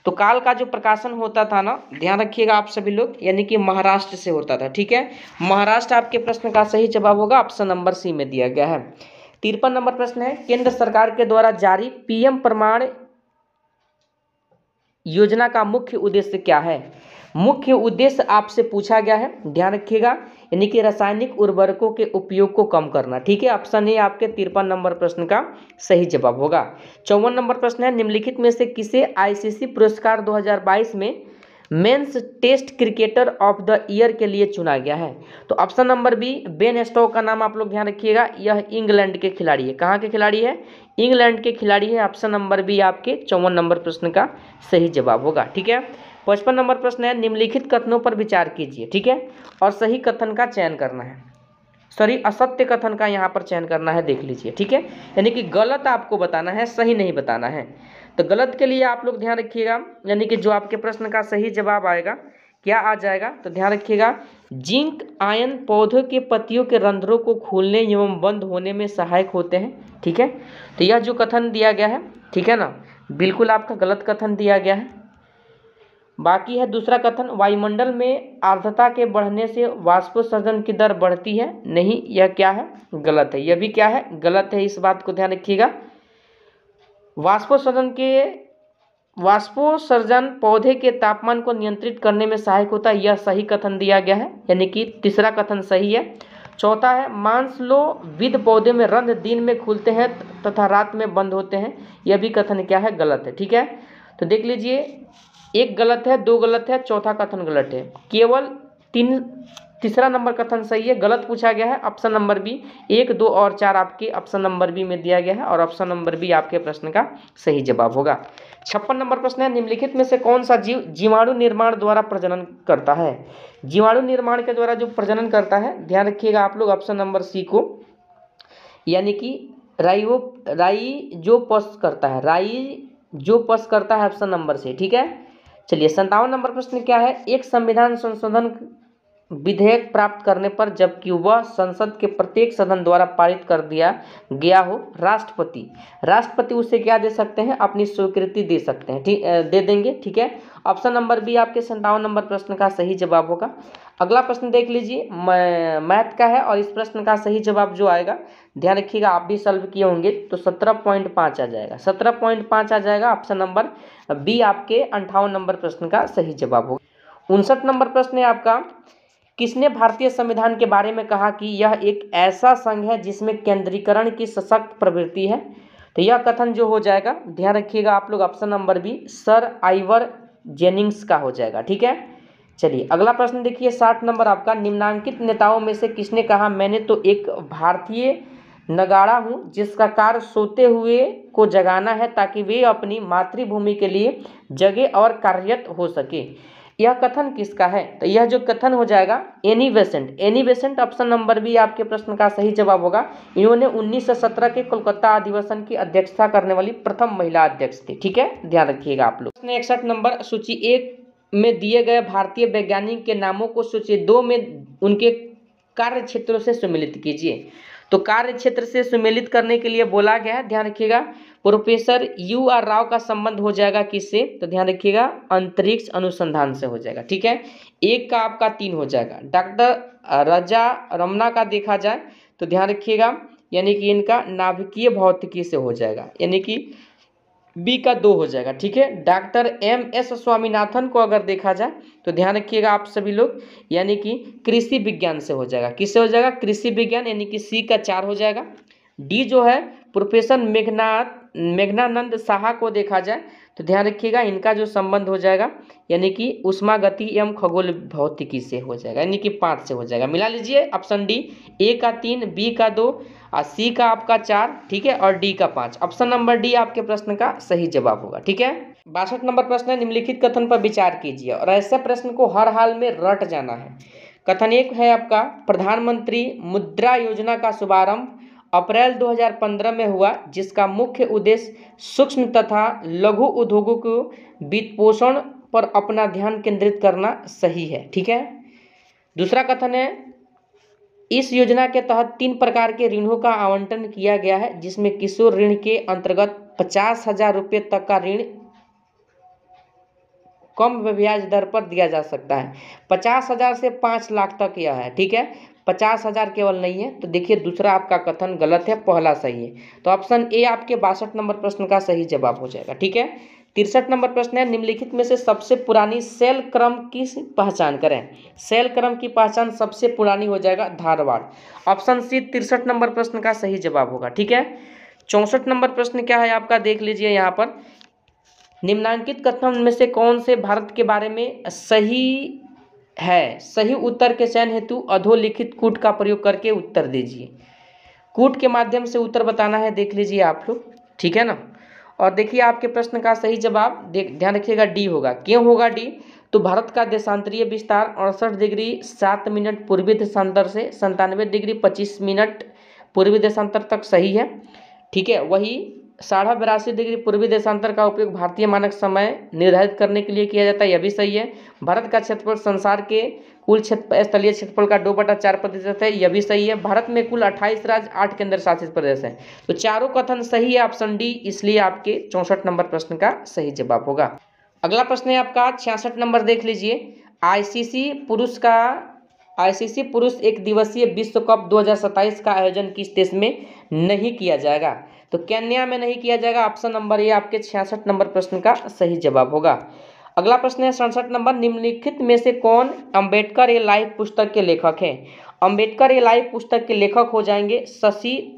तो काल का जो प्रकाशन होता था ना, ध्यान रखिएगा आप सभी लोग, यानी कि महाराष्ट्र से होता था, ठीक है। महाराष्ट्र आपके प्रश्न का सही जवाब होगा, ऑप्शन नंबर सी में दिया गया है। 53 नंबर प्रश्न है, केंद्र सरकार के द्वारा जारी PM प्रमाण योजना का मुख्य उद्देश्य क्या है? मुख्य उद्देश्य आपसे पूछा गया है, ध्यान रखिएगा, यानी कि रासायनिक उर्वरकों के उपयोग को कम करना, ठीक है। ऑप्शन ए आपके 53 नंबर प्रश्न का सही जवाब होगा। 54 नंबर प्रश्न है, निम्नलिखित में से किसे ICC पुरस्कार 2022 में men's test cricketer of the year के लिए चुना गया है? तो option number B Ben Stoke का नाम आप लोग ध्यान रखिएगा, यह इंग्लैंड के खिलाड़ी है। कहाँ के खिलाड़ी है? इंग्लैंड के खिलाड़ी है। ऑप्शन नंबर बी आपके 54 नंबर प्रश्न का सही जवाब होगा, ठीक है। 55 नंबर प्रश्न है, निम्नलिखित कथनों पर विचार कीजिए, ठीक है, और सही कथन का चयन करना है, सॉरी असत्य कथन का यहाँ पर चयन करना है, देख लीजिए, ठीक है। यानी कि गलत आपको बताना है, सही नहीं बताना है। तो गलत के लिए आप लोग ध्यान रखिएगा, यानी कि जो आपके प्रश्न का सही जवाब आएगा क्या आ जाएगा, तो ध्यान रखिएगा जिंक आयन पौधों के पत्तियों के रंध्रों को खोलने एवं बंद होने में सहायक होते हैं, ठीक है। तो यह जो कथन दिया गया है, ठीक है ना, बिल्कुल आपका गलत कथन दिया गया है। बाकी है दूसरा कथन, वायुमंडल में आर्द्रता के बढ़ने से वाष्पोत्सर्जन की दर बढ़ती है, नहीं, यह क्या है, गलत है, यह भी क्या है, गलत है। इस बात को ध्यान रखिएगा, वाष्पोत्सर्जन पौधे के तापमान को नियंत्रित करने में सहायक होता है, यह सही कथन दिया गया है, यानी कि तीसरा कथन सही है। चौथा है मांसलोविद पौधे में रंध्र दिन में खुलते हैं तथा रात में बंद होते हैं, यह भी कथन क्या है, गलत है, ठीक है। तो देख लीजिए एक गलत है, दो गलत है, चौथा कथन गलत है, केवल तीसरा नंबर कथन सही है, गलत पूछा गया है। ऑप्शन नंबर बी 1, 2 और 4 आपके ऑप्शन नंबर बी में दिया गया है, और ऑप्शन नंबर बी आपके प्रश्न का सही जवाब होगा। 56 नंबर प्रश्न है, निम्नलिखित में से कौन सा जीव जीवाणु निर्माण द्वारा प्रजनन करता है? जीवाणु निर्माण के द्वारा जो प्रजनन करता है, ध्यान रखिएगा आप लोग ऑप्शन नंबर सी को, यानी कि राइजोपस करता है, ऑप्शन नंबर से, ठीक है। चलिए 57 नंबर प्रश्न क्या है, एक संविधान संशोधन विधेयक प्राप्त करने पर, जबकि वह संसद के प्रत्येक सदन द्वारा पारित कर दिया गया हो, राष्ट्रपति उसे क्या दे सकते हैं, अपनी स्वीकृति दे सकते हैं, ठीक दे देंगे। ठीक है, ऑप्शन नंबर बी आपके 57 नंबर प्रश्न का सही जवाब होगा। अगला प्रश्न देख लीजिए, मैथ का है और इस प्रश्न का सही जवाब जो आएगा, ध्यान रखिएगा, आप भी सॉल्व किए होंगे तो 17.5 आ जाएगा, 17.5 आ जाएगा। ऑप्शन नंबर बी आपके 58 नंबर प्रश्न का सही जवाब होगा। 59 नंबर प्रश्न है आपका, किसने भारतीय संविधान के बारे में कहा कि यह एक ऐसा संघ है जिसमें केंद्रीकरण की सशक्त प्रवृत्ति है? तो यह कथन जो हो जाएगा, ध्यान रखिएगा आप लोग, option number B sir Ivor Jennings का हो जाएगा। ठीक है, चलिए अगला प्रश्न देखिए, 60 नंबर आपका, निम्नांकित नेताओं में से किसने कहा, मैंने तो एक भारतीय नगाड़ा हूँ जिसका कार्य सोते हुए को जगाना है ताकि वे अपनी मातृभूमि के लिए जगे और कार्यरत हो सके? यह कथन किसका है? तो यह जो कथन हो जाएगा Annie Besant, option number B आपके प्रश्न का सही जवाब होगा। इन्होंने 1917 के कोलकाता अधिवेशन की अध्यक्षता करने वाली प्रथम महिला अध्यक्ष थी। ठीक है, ध्यान रखिएगा आप लोग। 61 नंबर, सूची 1 में दिए गए भारतीय वैज्ञानिक के नामों को सूची 2 में उनके कार्य क्षेत्रों से सम्मिलित कीजिए। तो कार्य क्षेत्र से सम्मिलित करने के लिए बोला गया है, ध्यान रखिएगा, प्रोफेसर U.R. राव का संबंध हो जाएगा किससे? तो ध्यान रखिएगा, अंतरिक्ष अनुसंधान से हो जाएगा। ठीक है, एक का आपका 3 हो जाएगा। डॉक्टर रजा रमना का देखा जाए तो ध्यान रखिएगा, यानी कि इनका नाभिकीय भौतिकी से हो जाएगा, यानी कि बी का 2 हो जाएगा। ठीक है, डॉक्टर M.S. स्वामीनाथन को अगर देखा जाए तो ध्यान रखिएगा आप सभी लोग, यानी कि कृषि विज्ञान से हो जाएगा। किससे हो जाएगा? कृषि विज्ञान, यानी कि सी का 4 हो जाएगा। डी जो है प्रोफेसर मेघनानंद साहा को देखा जाए तो ध्यान रखिएगा, इनका जो संबंध हो जाएगा यानी कि उष्मा गति एवं खगोल भौतिकी से हो जाएगा, यानी कि 5 से हो जाएगा। मिला लीजिए, ऑप्शन डी, ए का 3, बी का 2 और सी का आपका 4, ठीक है, और डी का 5। ऑप्शन नंबर डी आपके प्रश्न का सही जवाब होगा। ठीक है, 62 नंबर प्रश्न है, निम्नलिखित कथन पर विचार कीजिए और ऐसे प्रश्न को हर हाल में रट जाना है। कथन 1 है आपका, प्रधानमंत्री मुद्रा योजना का शुभारंभ अप्रैल 2015 में हुआ, जिसका मुख्य उद्देश्य सूक्ष्म तथा लघु उद्योगों को वित्तपोषण पर अपना ध्यान केंद्रित करना सही है। ठीक है, दूसरा कथन है, इस योजना के तहत 3 प्रकार के ऋणों का आवंटन किया गया है, जिसमें किशोर ऋण के अंतर्गत 50,000 रुपये तक का ऋण कम ब्याज दर पर दिया जा सकता है। 50,000 से 5 लाख तक यह है। ठीक है, 50,000 केवल नहीं है। तो देखिए, दूसरा आपका कथन गलत है, पहला सही है। तो ऑप्शन ए आपके 62 नंबर प्रश्न का सही जवाब हो जाएगा। ठीक है, 63 नंबर प्रश्न है, निम्नलिखित में से सबसे पुरानी सेल क्रम की पहचान करें। सेल क्रम की पहचान सबसे पुरानी हो जाएगा धारवाड़। ऑप्शन सी 63 नंबर प्रश्न का सही जवाब होगा। ठीक है, 64 नंबर प्रश्न क्या है आपका, देख लीजिए यहाँ पर, निम्नांकित कथन में से कौन से भारत के बारे में सही है? सही उत्तर के चयन हेतु अधोलिखित कूट का प्रयोग करके उत्तर दीजिए। कूट के माध्यम से उत्तर बताना है, देख लीजिए आप लोग। ठीक है ना, और देखिए आपके प्रश्न का सही जवाब ध्यान रखिएगा डी होगा। क्यों होगा डी? तो भारत का देशांतरीय विस्तार 68 डिग्री 7 मिनट पूर्वी देशांतर से 97 डिग्री 25 मिनट पूर्वी देशांतर तक सही है। ठीक है, वही 82.5 डिग्री पूर्वी देशांतर का उपयोग भारतीय मानक समय निर्धारित करने के लिए किया जाता है, यह भी सही है। भारत का क्षेत्रफल संसार के कुल स्थलीय क्षेत्रफल का 2/4% है, यह भी सही है। भारत में कुल 28 राज्य 8 केंद्र शासित प्रदेश हैं। तो चारों कथन सही है, ऑप्शन डी, इसलिए आपके 64 नंबर प्रश्न का सही जवाब होगा। अगला प्रश्न है आपका 66 नंबर, देख लीजिए, आईसीसी पुरुष एक दिवसीय विश्व कप 2027 का आयोजन किस देश में नहीं किया जाएगा? तो केन्या में नहीं किया जाएगा। ऑप्शन नंबर ए आपके 66 नंबर प्रश्न का सही जवाब होगा। अगला प्रश्न है 67 नंबर, निम्नलिखित में से कौन अंबेडकर ए लाइफ पुस्तक के लेखक हैं? अंबेडकर ए लाइफ पुस्तक के लेखक हो जाएंगे शशि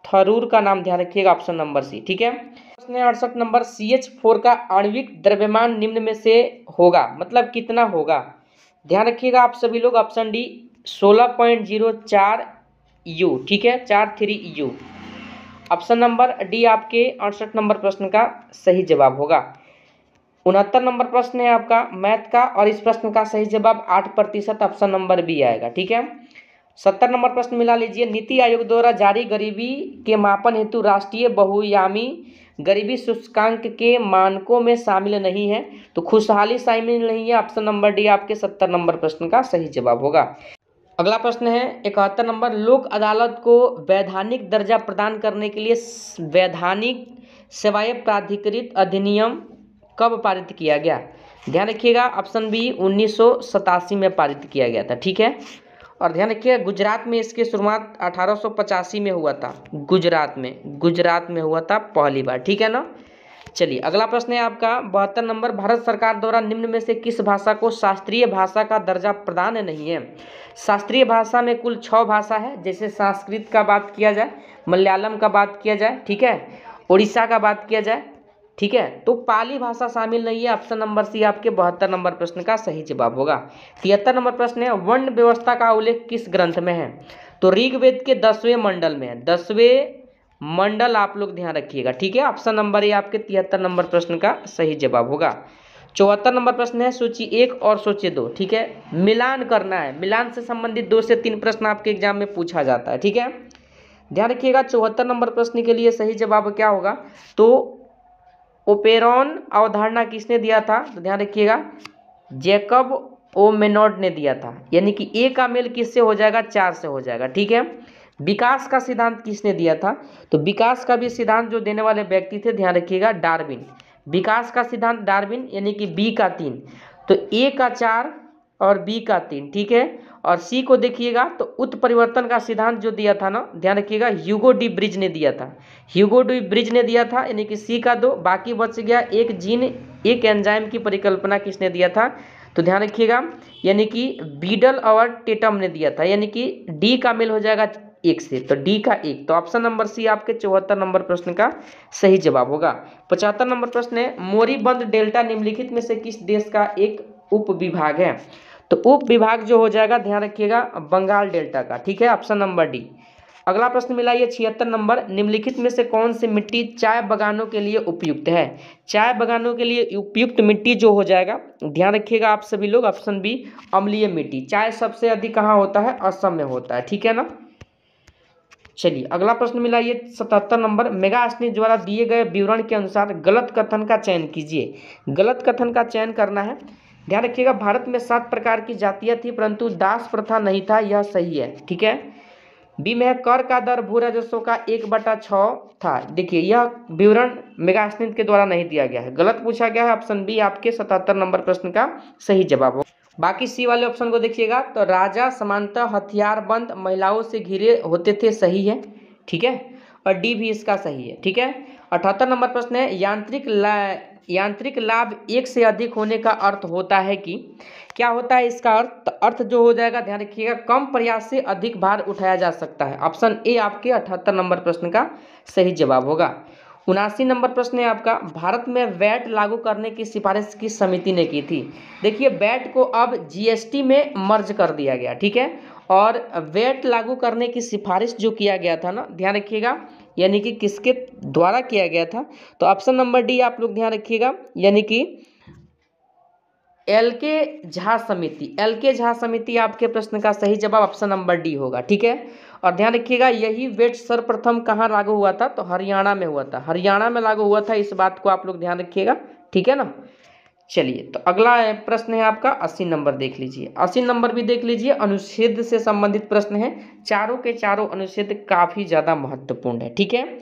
थरूर का नाम ध्यान रखिएगा, ऑप्शन नंबर सी। ठीक है, प्रश्न 68 नंबर, CH4 का आणविक द्रव्यमान निम्न में से होगा, मतलब कितना होगा? ध्यान रखिएगा आप सभी लोग, ऑप्शन डी 16.04 U। ठीक है, 43 U। ऑप्शन नंबर डी आपके 68 नंबर प्रश्न का सही जवाब होगा। 69 नंबर प्रश्न है आपका मैथ का और इस प्रश्न का सही जवाब 8%, ऑप्शन नंबर बी आएगा। ठीक है, 70 नंबर प्रश्न मिला लीजिए, नीति आयोग द्वारा जारी गरीबी के मापन हेतु राष्ट्रीय बहुआयामी गरीबी सूचकांक के मानकों में शामिल नहीं है। तो खुशहाली शामिल नहीं है। ऑप्शन नंबर डी आपके 70 नंबर प्रश्न का सही जवाब होगा। अगला प्रश्न है 71 नंबर, लोक अदालत को वैधानिक दर्जा प्रदान करने के लिए वैधानिक सेवाएं प्राधिकृत अधिनियम कब पारित किया गया? ध्यान रखिएगा, ऑप्शन बी 1987 में पारित किया गया था। ठीक है, और ध्यान रखिएगा गुजरात में इसकी शुरुआत 1885 में हुआ था। गुजरात में हुआ था पहली बार। ठीक है ना। चलिए अगला प्रश्न है आपका 72 नंबर, भारत सरकार द्वारा निम्न में से किस भाषा को शास्त्रीय भाषा का दर्जा प्रदान नहीं है? शास्त्रीय भाषा में कुल 6 भाषा है, जैसे संस्कृत का बात किया जाए, मलयालम का बात किया जाए, ठीक है, उड़ीसा का बात किया जाए, ठीक है, तो पाली भाषा शामिल नहीं है। ऑप्शन नंबर सी आपके 72 नंबर प्रश्न का सही जवाब होगा। 73 नंबर प्रश्न है, वर्ण व्यवस्था का उल्लेख किस ग्रंथ में है? तो ऋग्वेद के 10वें मंडल में है। 10वें मंडल आप लोग ध्यान रखिएगा। ठीक है, ऑप्शन नंबर ए आपके 73 नंबर प्रश्न का सही जवाब होगा। 74 नंबर प्रश्न है, सूची 1 और सूची 2। ठीक है, मिलान करना है। मिलान से संबंधित 2 से 3 प्रश्न आपके एग्जाम में पूछा जाता है। ठीक है, ध्यान रखिएगा। 74 नंबर प्रश्न के लिए सही जवाब क्या होगा? तो ओपेरॉन अवधारणा किसने दिया था? तो ध्यान रखिएगा जैकब ओ मेनॉड ने दिया था। यानी कि ए का मेल किससे हो जाएगा? 4 से हो जाएगा। ठीक है, विकास का सिद्धांत किसने दिया था? तो विकास का भी सिद्धांत जो देने वाले व्यक्ति थे, ध्यान रखिएगा, डार्विन। विकास का सिद्धांत डार्विन, यानी कि बी का 3, तो ए का 4 और बी का 3। ठीक है, और सी को देखिएगा तो उत्परिवर्तन का सिद्धांत जो दिया था ना, ध्यान रखिएगा, ह्यूगो डी ब्रिज ने दिया था। ह्यूगो डी ब्रिज ने दिया था, यानी कि सी का 2। बाकी बच गया एक जीन एक एंजाइम की परिकल्पना किसने दिया था? तो ध्यान रखिएगा, यानी कि बीडल और टेटम ने दिया था। यानी कि डी का मेल हो जाएगा 1 से, तो डी का 1। तो ऑप्शन नंबर सी आपके 74 नंबर प्रश्न का सही जवाब होगा। 75 नंबर प्रश्न है, मोरीबंद डेल्टा निम्नलिखित में से किस देश का एक उप विभाग है? तो उप विभाग जो हो जाएगा, ध्यान रखिएगा, बंगाल डेल्टा का। ठीक है, ऑप्शन नंबर डी। अगला प्रश्न मिला ये 76 नंबर, निम्नलिखित में से कौन सी मिट्टी चाय बागानों के लिए उपयुक्त है? चाय बागानों के लिए उपयुक्त मिट्टी जो हो जाएगा, ध्यान रखिएगा आप सभी लोग, ऑप्शन बी अम्लीय मिट्टी। चाय सबसे अधिक कहाँ होता है? असम में होता है। ठीक है ना। चलिए अगला प्रश्न मिला ये 77 नंबर, मेगा स्नेह द्वारा दिए गए विवरण के अनुसार गलत कथन का चयन कीजिए। गलत कथन का चयन करना है। ध्यान रखिएगा, भारत में 7 प्रकार की जातियां थी परंतु दास प्रथा नहीं था, यह सही है। ठीक है, बी में है कर का दर भू राजस्व का 1/6 था। देखिए यह विवरण मेगा स्नेह के द्वारा नहीं दिया गया है, गलत पूछा गया है। ऑप्शन बी आपके 77 नंबर प्रश्न का सही जवाब हो। बाकी सी वाले ऑप्शन को देखिएगा, तो राजा सामान्यतः हथियारबंद महिलाओं से घिरे होते थे, सही है। ठीक है, और डी भी इसका सही है। ठीक है, 78 नंबर प्रश्न है, यांत्रिक लाभ 1 से अधिक होने का अर्थ होता है कि क्या होता है इसका अर्थ? तो अर्थ जो हो जाएगा, ध्यान रखिएगा, कम प्रयास से अधिक भार उठाया जा सकता है। ऑप्शन ए आपके 78 नंबर प्रश्न का सही जवाब होगा। 79 नंबर प्रश्न है आपका, भारत में वैट लागू करने की सिफारिश किस समिति ने की थी? देखिए वैट को अब जीएसटी में मर्ज कर दिया गया। ठीक है, और वैट लागू करने की सिफारिश जो किया गया था ना, ध्यान रखिएगा, यानी कि किसके द्वारा किया गया था? तो ऑप्शन नंबर डी आप लोग ध्यान रखिएगा, यानी कि एल के झा समिति। एल के झा समिति आपके प्रश्न का सही जवाब ऑप्शन नंबर डी होगा। ठीक है, और ध्यान रखिएगा, यही वेट सर्वप्रथम कहाँ लागू हुआ था? तो हरियाणा में हुआ था। हरियाणा में लागू हुआ था, इस बात को आप लोग ध्यान रखिएगा। ठीक है ना। चलिए तो अगला प्रश्न है आपका 80 नंबर, देख लीजिए। 80 नंबर भी देख लीजिए, अनुच्छेद से संबंधित प्रश्न है। चारों के चारों अनुच्छेद काफ़ी ज़्यादा महत्वपूर्ण है। ठीक है,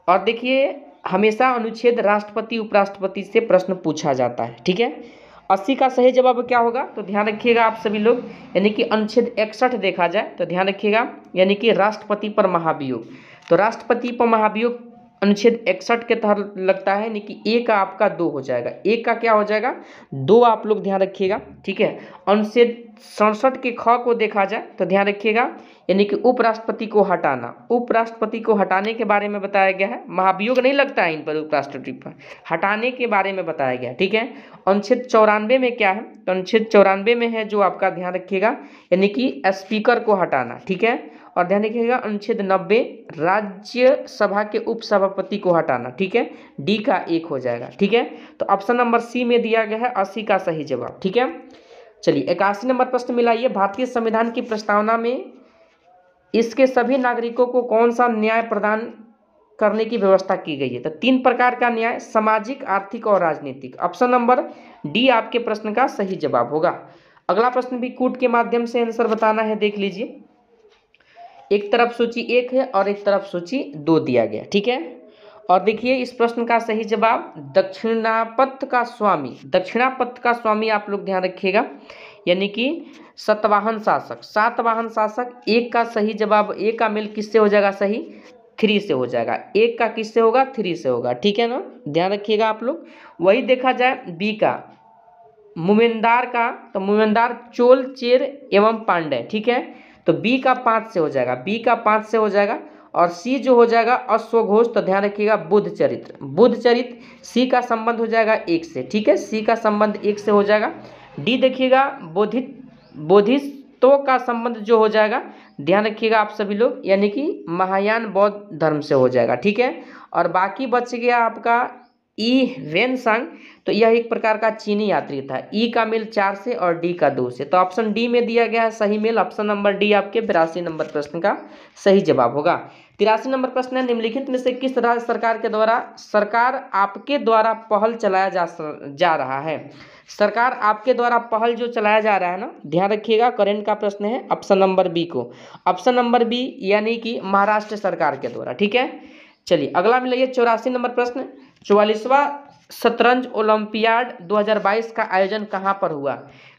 और देखिए हमेशा अनुच्छेद राष्ट्रपति उपराष्ट्रपति से प्रश्न पूछा जाता है। ठीक है, 80 का सही जवाब क्या होगा? तो ध्यान रखिएगा आप सभी लोग, यानी कि अनुच्छेद 61 देखा जाए तो ध्यान रखिएगा, यानी कि राष्ट्रपति पर महाभियोग। तो राष्ट्रपति पर महाभियोग अनुच्छेद 61 के तहत लगता है, यानी कि ए का आपका 2 हो जाएगा। ए का क्या हो जाएगा? 2 आप लोग ध्यान रखिएगा। ठीक है, अनुच्छेद 67 के ख को देखा जाए तो ध्यान रखिएगा, यानी कि उपराष्ट्रपति को हटाना। उपराष्ट्रपति को हटाने के बारे में बताया गया है, महाभियोग नहीं लगता है इन पर, उपराष्ट्रपति पर हटाने के बारे में बताया गया। ठीक है, अनुच्छेद 94 में क्या है? तो अनुच्छेद 94 में है जो आपका, ध्यान रखिएगा, यानी कि स्पीकर को हटाना। ठीक है, और ध्यान रखिएगा अनुच्छेद 90 राज्यसभा के उपसभापति को हटाना। ठीक है, डी का 1 हो जाएगा। ठीक है, तो ऑप्शन नंबर सी में दिया गया है 80 का सही जवाब। ठीक है, चलिए 81 नंबर प्रश्न मिला ये, भारतीय संविधान की प्रस्तावना में इसके सभी नागरिकों को कौन सा न्याय प्रदान करने की व्यवस्था की गई है। तो 3 प्रकार का न्याय, सामाजिक, आर्थिक और राजनीतिक। ऑप्शन नंबर डी आपके प्रश्न का सही जवाब होगा। अगला प्रश्न भी कूट के माध्यम से आंसर बताना है, देख लीजिए। एक तरफ सूची 1 है और एक तरफ सूची 2 दिया गया, ठीक है। और देखिए इस प्रश्न का सही जवाब दक्षिणापथ का स्वामी, दक्षिणापथ का स्वामी आप लोग ध्यान रखिएगा, यानी कि सातवाहन शासक, सातवाहन शासक। एक का सही जवाब, एक का मेल किससे हो जाएगा सही, 3 से हो जाएगा। एक का किससे होगा, 3 से होगा, ठीक है ना, ध्यान रखिएगा आप लोग। वही देखा जाए बी का मोमेंदार का, तो मोमेंदार चोल, चेर एवं पांड्य, ठीक है। तो बी का 5 से हो जाएगा, बी का 5 से हो जाएगा। और सी जो हो जाएगा अश्वघोष, तो ध्यान रखिएगा बुद्ध चरित्र, बुद्ध चरित्र सी का संबंध हो जाएगा 1 से, ठीक है, सी का संबंध 1 से हो जाएगा। डी देखिएगा बोधिसत्व का संबंध जो हो जाएगा, ध्यान रखिएगा आप सभी लोग, यानी कि महायान बौद्ध धर्म से हो जाएगा, ठीक है। और बाकी बच गया आपका ई वेनसांग, तो यह एक प्रकार का चीनी यात्री था। ई का मेल 4 से और डी का 2 से, तो ऑप्शन डी में दिया गया है सही मेल, ऑप्शन नंबर डी आपके 82 नंबर प्रश्न का सही जवाब होगा। 83 नंबर प्रश्न है, निम्नलिखित में से किस राज्य सरकार के द्वारा सरकार आपके द्वारा पहल चलाया जा रहा है। सरकार आपके द्वारा पहल जो चलाया जा रहा है ना, ध्यान रखिएगा, करंट का प्रश्न है, ऑप्शन नंबर बी को, ऑप्शन नंबर बी यानी कि महाराष्ट्र सरकार के द्वारा, ठीक है। चलिए अगला मिलाइए 84 नंबर प्रश्न, 44वां शतरंज ओलंपियाड 2022 का आयोजन कहाँ पर हुआ,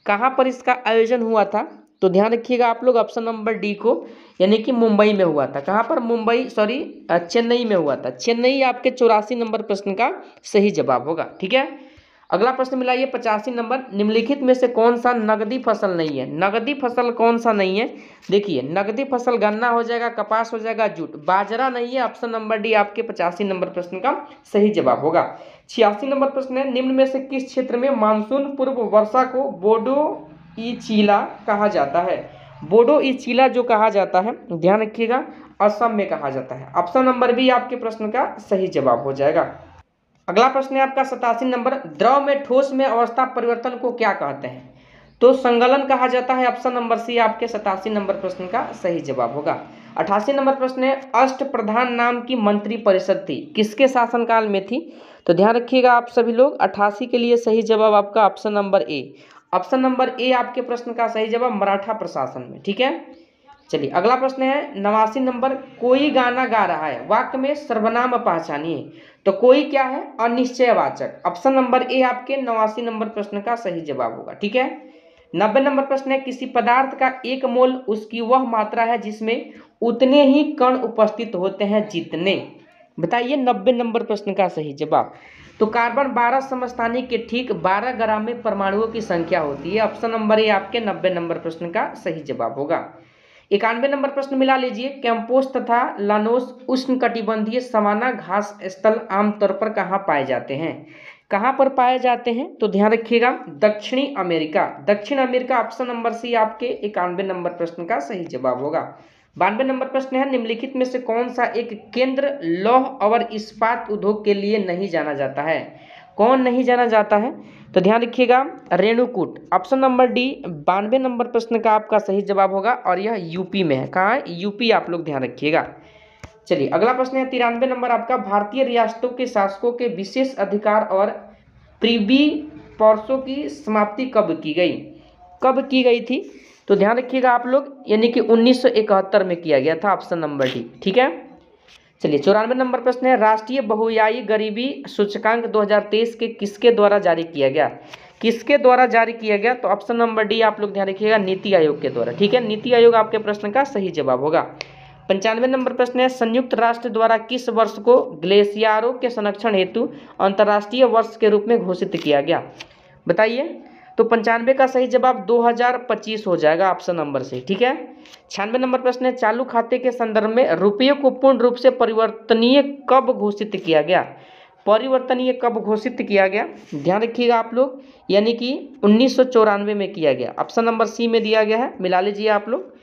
कहाँ पर इसका आयोजन हुआ था, तो ध्यान रखिएगा आप लोग ऑप्शन नंबर डी को, यानी कि मुंबई में हुआ था। कहाँ पर, मुंबई सॉरी चेन्नई में हुआ था, चेन्नई आपके 84 नंबर प्रश्न का सही जवाब होगा, ठीक है। अगला प्रश्न मिलाइए 85 नंबर, निम्नलिखित में से कौन सा नगदी फसल नहीं है, नगदी फसल कौन सा नहीं है, देखिए नगदी फसल गन्ना हो जाएगा, कपास हो जाएगा, जूट, बाजरा नहीं है, ऑप्शन नंबर डी आपके 85 नंबर प्रश्न का सही जवाब होगा। 86 नंबर प्रश्न है, निम्न में से किस क्षेत्र में मानसून पूर्व वर्षा को बोडो इचीला कहा जाता है, बोडो इचीला जो कहा जाता है, ध्यान रखिएगा असम में कहा जाता है, ऑप्शन नंबर बी आपके प्रश्न का सही जवाब हो जाएगा। अगला प्रश्न है आपका 87 नंबर, द्रव में ठोस में अवस्था परिवर्तन को क्या कहते हैं, तो संगलन कहा जाता है, ऑप्शन नंबर सी आपके 87 नंबर प्रश्न का सही जवाब होगा। 88 नंबर प्रश्न है, अष्टप्रधान नाम की मंत्री परिषद थी, किसके शासनकाल में थी, तो ध्यान रखिएगा आप सभी लोग, 88 के लिए सही जवाब आपका option number A, option number A आपके प्रश्न का सही जवाब मराठा प्रशासन में, ठीक है। चलिए अगला प्रश्न है 89 नंबर, कोई गाना गा रहा है, वाक्य में सर्वनाम पहचानिए, तो कोई क्या है, अनिश्चयवाचक, ऑप्शन नंबर ए आपके 89 नंबर प्रश्न का सही जवाब होगा, ठीक है। 90 नंबर प्रश्न है, किसी पदार्थ का एक मोल उसकी वह मात्रा है जिसमें उतने ही कण उपस्थित होते हैं जितने, बताइए 90 नंबर प्रश्न का सही जवाब, तो कार्बन 12 समस्थानिक के ठीक 12 ग्राम में परमाणुओं की संख्या होती है, ऑप्शन नंबर ए आपके 90 नंबर प्रश्न का सही जवाब होगा। 91 नंबर प्रश्न मिला लीजिए, कैंपोस तथा लानोस उष्णकटिबंधीय सवाना घास स्थल आमतौर पर कहाँ पाए जाते हैं, कहाँ पर पाए जाते हैं, तो ध्यान रखिएगा दक्षिणी अमेरिका, दक्षिण अमेरिका, ऑप्शन नंबर सी आपके 91 नंबर प्रश्न का सही जवाब होगा। 92 नंबर प्रश्न है, निम्नलिखित में से कौन सा एक केंद्र लौह और इस्पात उद्योग के लिए नहीं जाना जाता है, कौन नहीं जाना जाता है, तो ध्यान रखिएगा Renukoot, option number D 92 number प्रश्न का आपका सही जवाब होगा, और यह यूपी में है, कहाँ है, यूपी, आप लोग ध्यान रखिएगा। चलिए अगला प्रश्न है 93 नंबर आपका, भारतीय रियासतों के शासकों के विशेष अधिकार और प्रिवी पर्सों की समाप्ति कब की गई, कब की गई थी, तो ध्यान रखिएगा आप लोग, यानी कि 1971 में किया गया था, ऑप्शन नंबर डी, ठीक है। चलिए 94 नंबर प्रश्न है, राष्ट्रीय बहुआयी गरीबी सूचकांक 2023 के किसके द्वारा जारी किया गया, किसके द्वारा जारी किया गया, तो ऑप्शन नंबर डी आप लोग ध्यान रखिएगा नीति आयोग के द्वारा, ठीक है, नीति आयोग आपके प्रश्न का सही जवाब होगा। 95 नंबर प्रश्न है, संयुक्त राष्ट्र द्वारा किस वर्ष को ग्लेशियरों के संरक्षण हेतु अंतर्राष्ट्रीय वर्ष के रूप में घोषित किया गया, बताइए, तो 95 का सही जवाब 2025 हो जाएगा, ऑप्शन नंबर से, ठीक है। 96 नंबर प्रश्न है, चालू खाते के संदर्भ में रुपये को पूर्ण रूप से परिवर्तनीय कब घोषित किया गया, परिवर्तनीय कब घोषित किया गया, ध्यान रखिएगा आप लोग, यानी कि 1994 में किया गया, ऑप्शन नंबर सी में दिया गया है, मिला लीजिए आप लोग।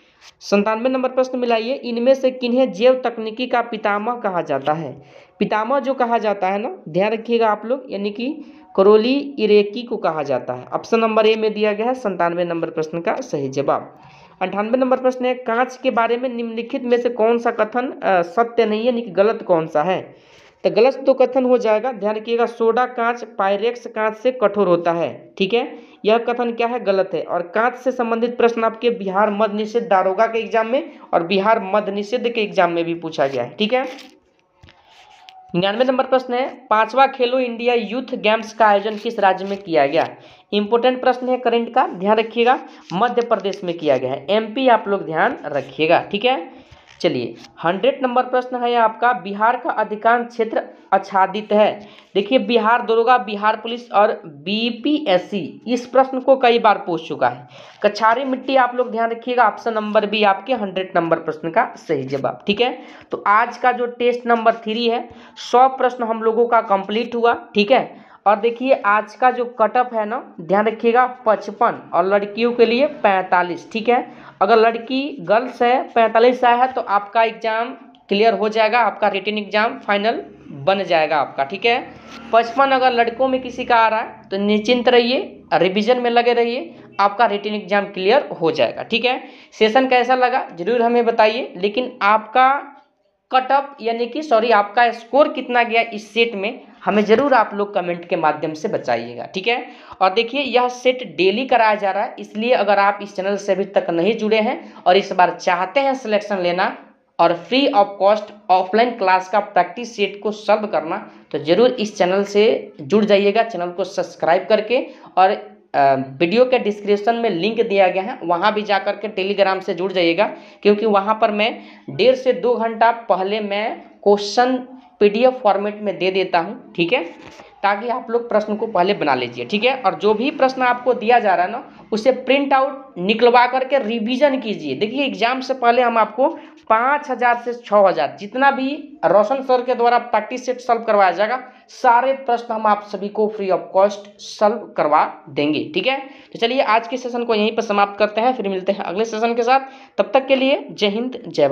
97 नंबर प्रश्न मिलाइए, इनमें से किन्हें जैव तकनीकी का पितामह कहा जाता है, पितामह जो कहा जाता है ना, ध्यान रखिएगा आप लोग, यानी कि करोली इरेकी को कहा जाता है, ऑप्शन नंबर ए में दिया गया है 97 नंबर प्रश्न का सही जवाब। 98 नंबर प्रश्न है, कांच के बारे में निम्नलिखित में से कौन सा कथन सत्य नहीं है, यानी कि गलत कौन सा है। तो गलत तो कथन हो जाएगा, ध्यान रखिएगा, सोडा कांच पायरेक्स कांच से कठोर होता है। ठीक है, यह कथन क्या है, गलत है। और कांच से संबंधित प्रश्न आपके बिहार मद्य निषेध दारोगा के एग्जाम में और बिहार मद्य निषेध के एग्जाम में भी पूछा गया है। ठीक है, 99 नंबर प्रश्न है, 5वां खेलो इंडिया यूथ गेम्स का आयोजन किस राज्य में किया गया। इंपोर्टेंट प्रश्न है करंट का, ध्यान रखिएगा, मध्य प्रदेश में किया गया है। एमपी आप लोग ध्यान रखिएगा। ठीक है, चलिए 100 नंबर प्रश्न है आपका, बिहार का अधिकांश क्षेत्र आच्छादित है। देखिए, बिहार दरोगा, बिहार पुलिस और बीपीएससी इस प्रश्न को कई बार पूछ चुका है। कछारी मिट्टी आप लोग ध्यान रखिएगा, ऑप्शन नंबर बी आपके 100 नंबर प्रश्न का सही जवाब। ठीक है, तो आज का जो टेस्ट नंबर 3 है, 100 प्रश्न हम लोगों का कंप्लीट हुआ। ठीक है, और देखिए आज का जो कटअप है ना, ध्यान रखिएगा 55 और लड़कियों के लिए 45। ठीक है, अगर लड़की गर्ल्स है 45 आया है तो आपका एग्जाम क्लियर हो जाएगा, आपका रिटन एग्जाम फाइनल बन जाएगा आपका। ठीक है, 55 अगर लड़कों में किसी का आ रहा है तो निश्चिंत रहिए, रिवीजन में लगे रहिए, आपका रिटन एग्जाम क्लियर हो जाएगा। ठीक है, सेशन कैसा लगा जरूर हमें बताइए, लेकिन आपका कटअप यानी कि आपका स्कोर कितना गया इस सेट में, हमें जरूर आप लोग कमेंट के माध्यम से बताइएगा। ठीक है, और देखिए यह सेट डेली कराया जा रहा है, इसलिए अगर आप इस चैनल से अभी तक नहीं जुड़े हैं और इस बार चाहते हैं सिलेक्शन लेना और free of cost offline class का प्रैक्टिस सेट को सॉल्व करना, तो जरूर इस चैनल से जुड़ जाइएगा, चैनल को सब्सक्राइब करके। और वीडियो के डिस्क्रिप्शन में लिंक दिया गया है, वहाँ भी जाकर के टेलीग्राम से जुड़ जाइएगा, क्योंकि वहाँ पर मैं 1.5 से 2 घंटा पहले मैं क्वेश्चन PDF फॉर्मेट में दे देता हूँ। ठीक है, ताकि आप लोग प्रश्न को पहले बना लीजिए। ठीक है, और जो भी प्रश्न आपको दिया जा रहा है ना, उसे प्रिंट आउट निकलवा करके रिवीजन कीजिए। देखिए एग्जाम से पहले हम आपको 5000 से 6000 जितना भी रोशन सर के द्वारा प्रैक्टिस सेट सॉल्व करवाया जाएगा, सारे प्रश्न हम आप सभी को फ्री ऑफ कॉस्ट सॉल्व करवा देंगे। ठीक है, तो चलिए आज के सेशन को यहीं पर समाप्त करते हैं, फिर मिलते हैं अगले सेशन के साथ। तब तक के लिए जय हिंद, जय भारत।